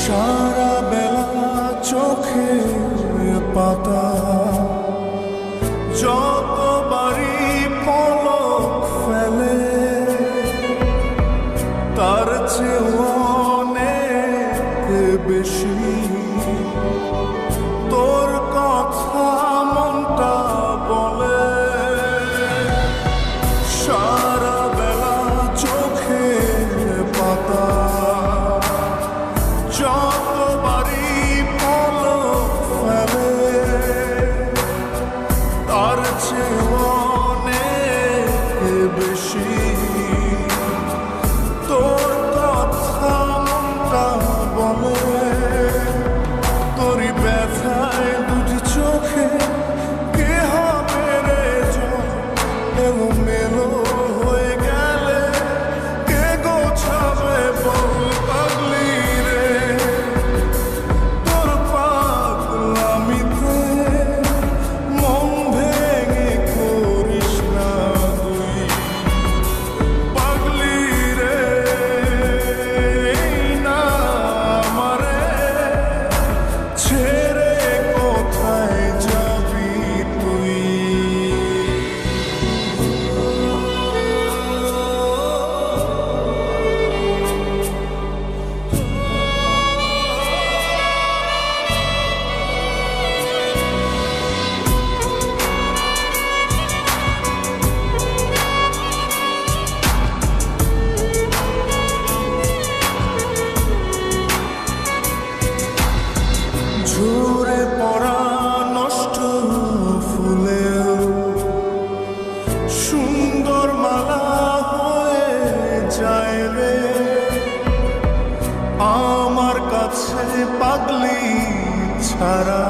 সারা বেলা চোখের পাতা যতবারই পলক ফেলে তার চেয়ে অনেক বেশি তোর কথা মনটা বলে। সারা বেলা চোখের পাতা যতবারই পলক ফেলে তার চেয়ে অনেক বেশি তোর কথা মনটা বলে। তোরই ব্যথায় দুটি চোখে কে হবে রে জল এলোমেলো হয়ে গেলে কে গোছাবে বল পাগলি রে। তোর পাগলামিতে মন ভেঙে করিস না তুই পাগলি রে। এই না আমারে ছেড়ে কোথায় যাবি তুই। ঝরে পড়া নষ্ট ফুলেও সুন্দর মালা হয়ে যায় রে আমার কাছে পাগলি ছাড়া।